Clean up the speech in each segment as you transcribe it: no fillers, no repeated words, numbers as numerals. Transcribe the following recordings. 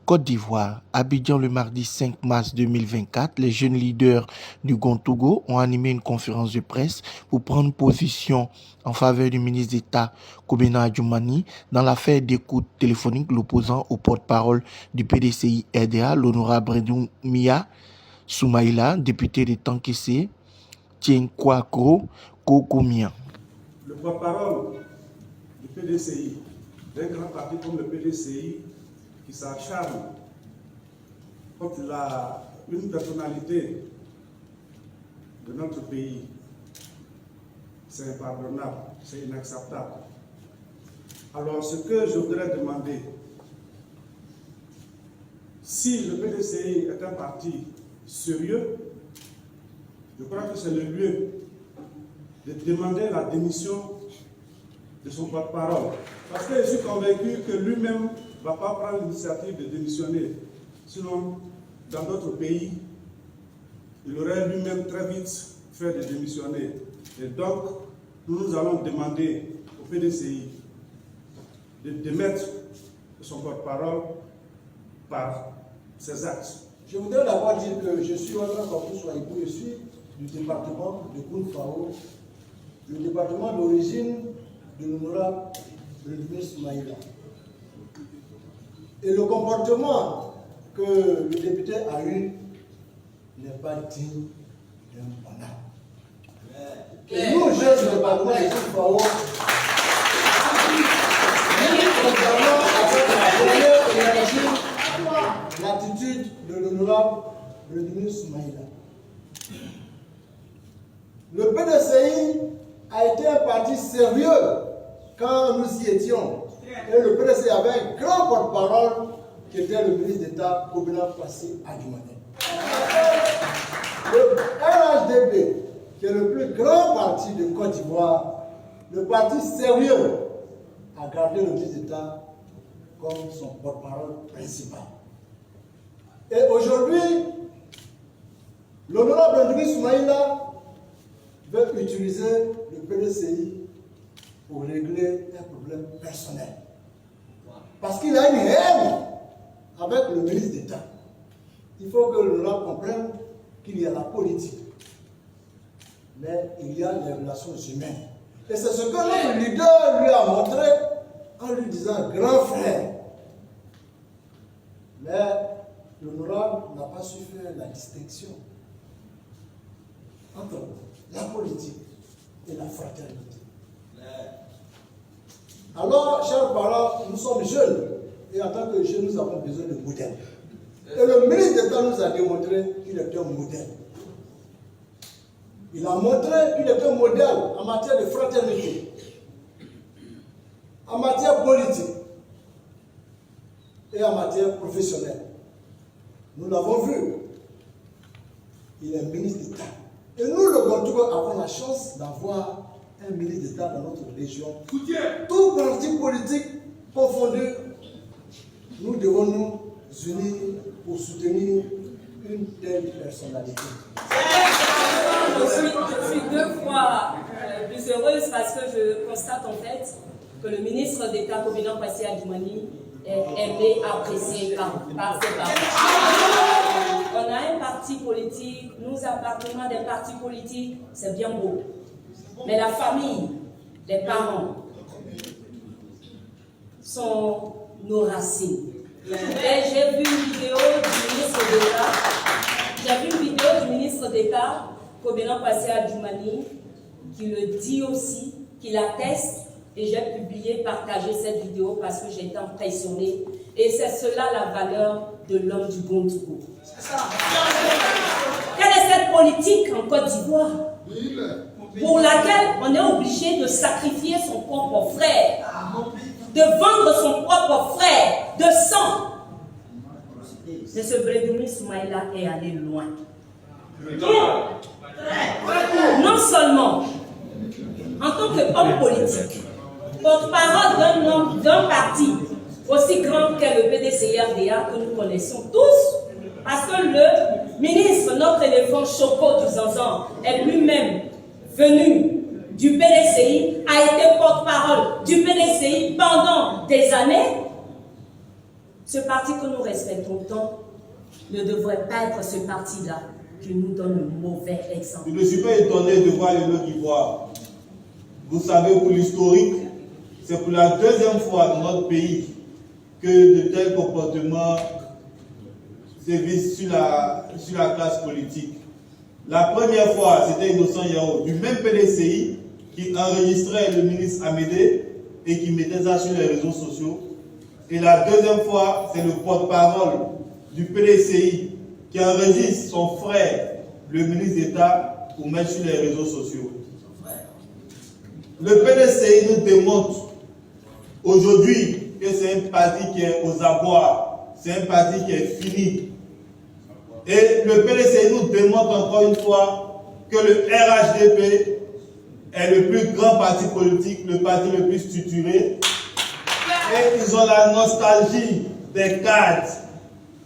Côte d'Ivoire, Abidjan le mardi 5 mars 2024, les jeunes leaders du Gontogo ont animé une conférence de presse pour prendre position en faveur du ministre d'État Kobena Adjumani dans l'affaire d'écoute téléphonique l'opposant au porte-parole du PDCI RDA, l'honorable Redoumiya Soumaïla, député de Tankessé, Tienkwakro, Kokomia. Le porte-parole du PDCI, d'un grand parti comme le PDCI, qui s'acharne contre une personnalité de notre pays, c'est impardonnable, c'est inacceptable. Alors ce que je voudrais demander, si le PDCI est un parti sérieux, je crois que c'est le lieu de demander la démission de son porte-parole. Parce que je suis convaincu que lui-même ne va pas prendre l'initiative de démissionner. Sinon, dans d'autres pays, il aurait lui-même très vite fait de démissionner. Et donc, nous allons demander au PDCI de démettre son porte-parole par ses actes. Je voudrais d'abord dire que je suis Ouattara Bafou Souaïbou, je suis du département de Kounfao, le département d'origine de l'honorable Redoumiya Soumaïla. Et le comportement que le député a eu n'est pas digne d'un honneur. Et nous, jeunes du département de Kounfao, contrairement à cette première énergie, l'attitude de l'honorable Redoumiya Soumaïla. Le PDCI a été un parti sérieux quand nous y étions. Et le PDCI avait un grand porte-parole qui était le ministre d'État Kobena Adjumani. Le RHDP, qui est le plus grand parti de Côte d'Ivoire, le parti sérieux, a gardé le ministre d'État comme son porte-parole principal. Et aujourd'hui, l'honorable Redoumiya Soumaïla veut utiliser le PDCI pour régler un problème personnel. Parce qu'il a une haine avec le ministre d'État. Il faut que l'honorable comprenne qu'il y a la politique, mais il y a les relations humaines. Et c'est ce que notre leader lui a montré en lui disant grand frère. Mais l'honorable n'a pas su faire la distinction entre la politique et la fraternité. Alors, chers parents, nous sommes jeunes et en tant que jeunes, nous avons besoin de modèles. Et le ministre d'État nous a démontré qu'il était un modèle. Il a montré qu'il était un modèle en matière de fraternité, en matière politique et en matière professionnelle. Nous l'avons vu. Il est ministre d'État. Et nous, le Gontogo, avons la chance d'avoir un ministre d'État dans notre région. Tout parti politique confondu, nous devons nous unir pour soutenir une telle personnalité. Je suis deux fois plus heureuse parce que je constate en fait que le ministre d'État Kobena Adjumani est aimé, apprécié par ses partis. On a un parti politique, nous appartenons à des partis politiques, c'est bien beau. Mais la famille, les parents sont nos racines. Et j'ai vu une vidéo du ministre d'État, Kobena Adjumani, qui le dit aussi, qui l'atteste. Et j'ai publié, partagé cette vidéo parce que j'ai été impressionnée. Et c'est cela la valeur de l'homme du Gontogo. Quelle est cette politique en Côte d'Ivoire pour laquelle on est obligé de sacrifier son propre frère, de vendre son propre frère de sang? M. Redoumiya Soumaïla est allé loin. Non seulement en tant qu'homme politique, porte-parole d'un parti aussi grand qu'est le PDCI-RDA que nous connaissons tous, parce que le ministre, notre éléphant Choco du Zanzan, est lui-même venu du PDCI a été porte-parole du PDCI pendant des années, ce parti que nous respectons tant ne devrait pas être ce parti-là qui nous donne le mauvais exemple. Je ne suis pas étonné de voir les Côte d'Ivoire. Vous savez, pour l'historique, c'est pour la deuxième fois dans notre pays que de tels comportements sévissent sur la classe politique. La première fois, c'était Innocent Yao, du même PDCI, qui enregistrait le ministre Amédée et qui mettait ça sur les réseaux sociaux. Et la deuxième fois, c'est le porte-parole du PDCI qui enregistre son frère, le ministre d'État, pour mettre sur les réseaux sociaux. Le PDCI nous démontre aujourd'hui que c'est un parti qui est aux abois, c'est un parti qui est fini. Et le PDCI nous démontre encore une fois que le RHDP est le plus grand parti politique, le parti le plus structuré. Et ils ont la nostalgie des cadres,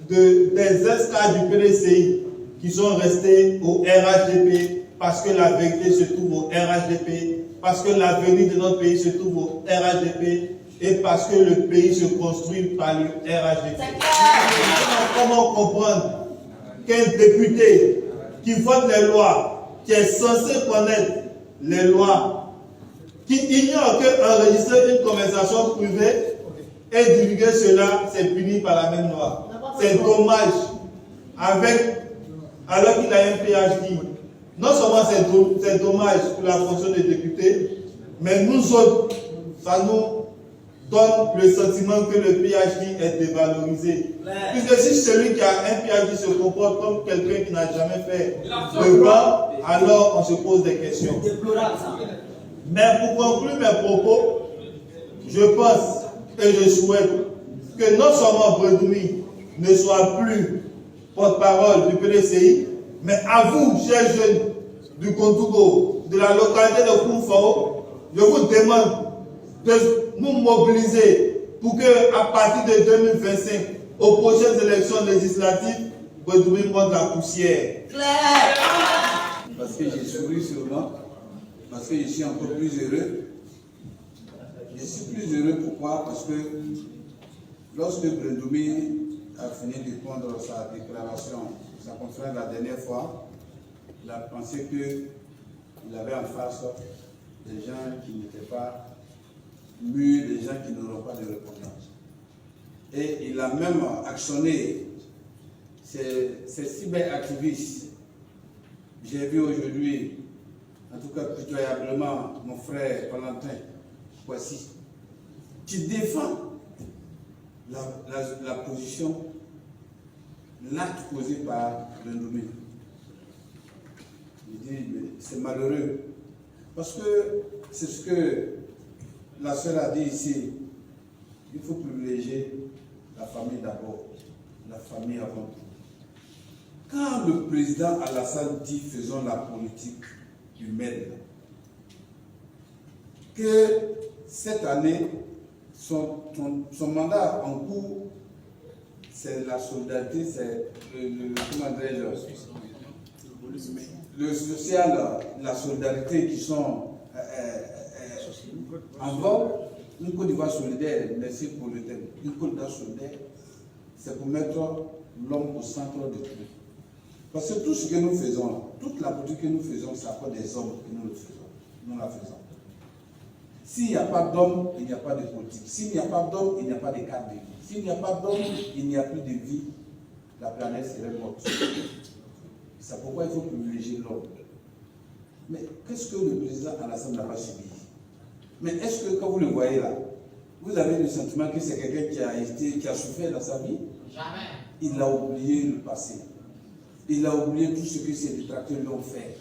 des ex-cadres du PDCI qui sont restés au RHDP parce que la vérité se trouve au RHDP, parce que l'avenir de notre pays se trouve au RHDP et parce que le pays se construit par le RHDP. Comment comprendre qu'un député qui vote les lois, qui est censé connaître les lois, qui ignore qu'enregistrer une conversation privée et divulguer cela, c'est puni par la même loi. C'est dommage. Alors qu'il a un PhD, non seulement c'est dommage pour la fonction de député, mais nous autres, ça nous donne le sentiment que le PhD est dévalorisé. Puisque si celui qui a un PhD se comporte comme quelqu'un qui n'a jamais fait de banc, alors on se pose des questions. Mais pour conclure mes propos, je pense et je souhaite que non seulement Bredoumi ne soit plus porte-parole du PDCI, mais à vous, chers jeunes du Gontougo, de la localité de Koumfao, je vous demande de nous mobiliser pour que, à partir de 2025, aux prochaines élections législatives, Bredoumi monte la poussière. Parce que j'ai souri sûrement, parce que je suis encore plus heureux. Je suis plus heureux pourquoi? Parce que lorsque Bredoumi a fini de prendre sa déclaration, sa conférence la dernière fois, il a pensé qu'il avait en face des gens qui n'étaient pas mûrs, des gens qui n'auront pas de repentance. Et il a même actionné ces cyberactivistes. J'ai vu aujourd'hui, en tout cas pitoyablement, mon frère Valentin Kwasi, qui défend la position, l'acte posé par Bredoumi. Il dit, c'est malheureux. Parce que c'est ce que la sœur a dit ici. Il faut privilégier la famille d'abord, la famille avant tout. Quand le président Alassane dit faisons la politique humaine, que cette année, son mandat en cours, c'est la solidarité, c'est le social, la solidarité qui sont en vogue. Une Côte d'Ivoire solidaire, merci pour le thème. Une Côte d'Ivoire solidaire, c'est pour mettre l'homme au centre de tout. Parce que tout ce que nous faisons, toute la politique que nous faisons, c'est à cause des hommes que nous le faisons. Nous la faisons. S'il n'y a pas d'homme, il n'y a pas de politique. S'il n'y a pas d'homme, il n'y a pas de cadre de vie. S'il n'y a pas d'homme, il n'y a plus de vie. La planète serait morte. C'est pourquoi il faut privilégier l'homme. Mais qu'est-ce que le président Alassane n'a pas subi? Mais est-ce que quand vous le voyez là, vous avez le sentiment que c'est quelqu'un qui a souffert dans sa vie? Jamais. Il a oublié le passé. Il a oublié tout ce que ses détracteurs lui ont fait.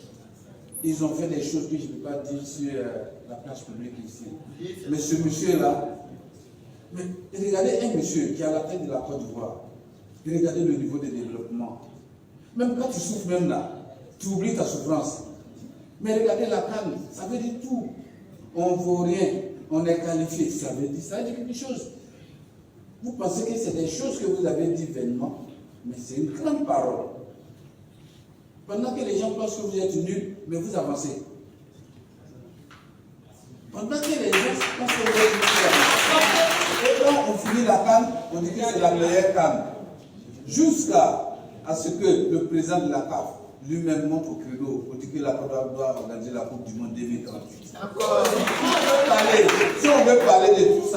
Ils ont fait des choses que je ne peux pas dire sur la place publique ici. Mais ce monsieur-là, regardez un monsieur qui est à la tête de la Côte d'Ivoire. Regardez le niveau de développement. Même quand tu souffres même là, tu oublies ta souffrance. Mais regardez la canne, ça veut dire tout. On ne vaut rien, on est qualifié, ça veut dire quelque chose. Vous pensez que c'est des choses que vous avez dit vainement, mais c'est une grande parole. Pendant que les gens pensent que vous êtes nuls, mais vous avancez. Pendant que les gens ont fait leur vie, et quand on finit la canne, on dit que c'est la meilleure canne. Jusqu'à ce que le président de la CAF lui-même monte au credo pour dire que la CAF doit organiser la Coupe du Monde 2038. Si on veut parler de tout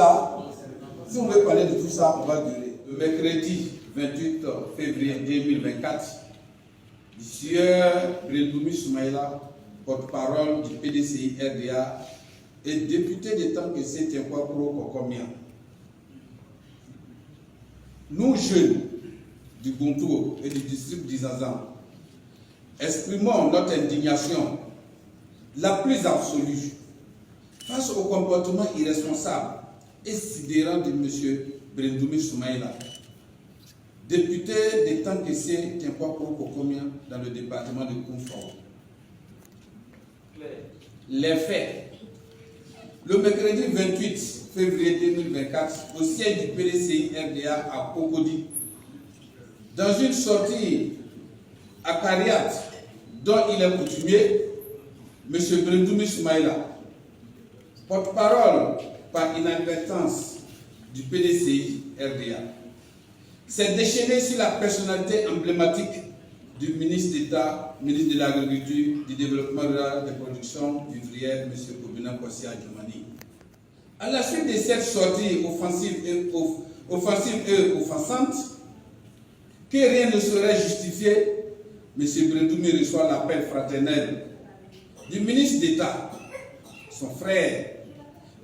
ça, on va durer. Le mercredi 28 février 2024, le sieur Brendoumi Soumaïla, porte-parole du PDCI RDA, et député de tant que c'est Tienpois Pro Kokomia. Nous, jeunes du Gontogo et du district d'Izazan, exprimons notre indignation la plus absolue face au comportement irresponsable et sidérant de M. Brendoumi Soumaïla, député de Tanké-Sé, Tienpois Pro Kokomia, dans le département de Koumfort. Les faits. Le mercredi 28 février 2024, au siège du PDCI RDA à Cocody, dans une sortie à Kariat, dont il est coutumier, M. Brendoumi Soumaïla, porte-parole par inadvertance du PDCI RDA, s'est déchaîné sur la personnalité emblématique du ministre d'État, ministre de l'Agriculture, du Développement rural et des productions vivrières, M. Kobina Kwasi Adjumani. À la suite de cette sortie offensive et offensante, que rien ne serait justifié, M. Brendoumi reçoit l'appel fraternel du ministre d'État, son frère,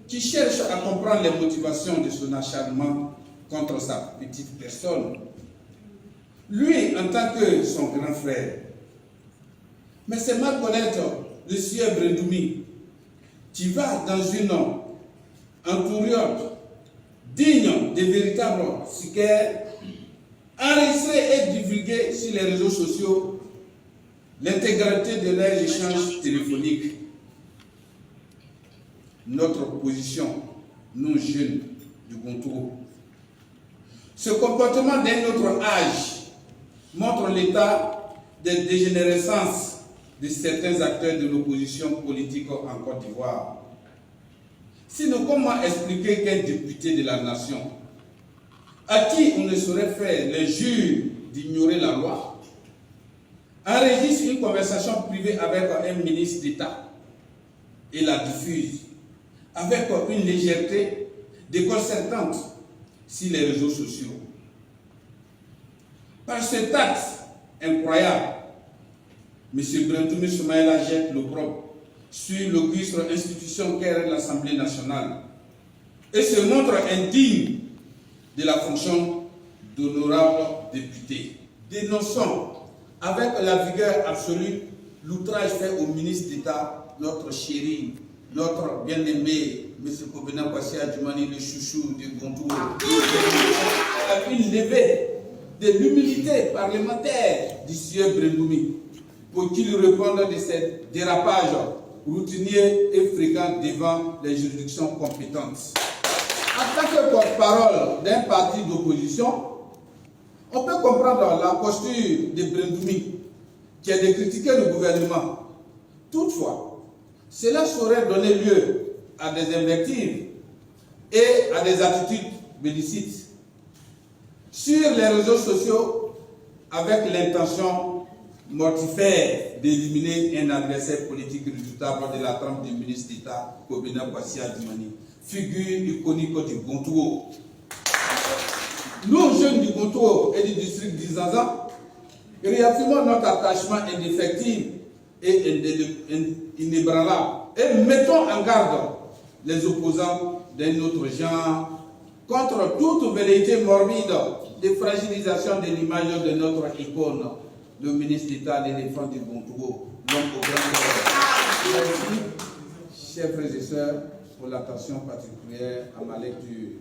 qui cherche à comprendre les motivations de son acharnement contre sa petite personne. Lui, en tant que son grand frère. Mais c'est mal connaître le sieur Brendoumi, qui va dans une entourloupe digne des véritables sicaires, enregistrer et divulguer sur les réseaux sociaux l'intégralité de leurs échanges téléphoniques. Notre position, nous jeunes du Gontogo, ce comportement d'un autre âge montre l'état de dégénérescence de certains acteurs de l'opposition politique en Côte d'Ivoire. Sinon, comment expliquer qu'un député de la nation, à qui on ne saurait faire l'injure d'ignorer la loi, enregistre une conversation privée avec un ministre d'État et la diffuse avec une légèreté déconcertante sur les réseaux sociaux? Par cet acte incroyable, M. Brendoumi Soumaïla jette l'opprobre sur l'auguste institution qu'est l'Assemblée nationale et se montre indigne de la fonction d'honorable député. Dénonçons avec la vigueur absolue l'outrage fait au ministre d'État, notre chéri, notre bien-aimé, M. Kobina Kwasi Adjumani, le chouchou du Gontogo, a une levée de l'humilité parlementaire du sieur Brendoumi pour qu'il réponde de ces dérapages routiniers et fréquents devant les juridictions compétentes. En tant que porte-parole d'un parti d'opposition, on peut comprendre la posture de Brendoumi qui est de critiquer le gouvernement. Toutefois, cela saurait donner lieu à des invectives et à des attitudes bellicites sur les réseaux sociaux avec l'intention mortifère d'éliminer un adversaire politique redoutable de la trempe du ministre d'État Kobina Kwasi Adjumani, figure iconique du Gontogo. Nous, jeunes du Gontogo et du district d'Izazan, réaffirmons notre attachement indéfectible et inébranlable et mettons en garde les opposants d'un autre genre contre toute velléité morbide de fragilisation de l'image de notre icône, le ministre d'État, l'éléphant du Gontogo, l'homme au grand cœur. Merci, chers frères et sœurs, pour l'attention particulière à ma lecture.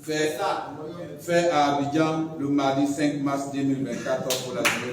Fait à Abidjan le mardi 5 mars 2024 pour la journée.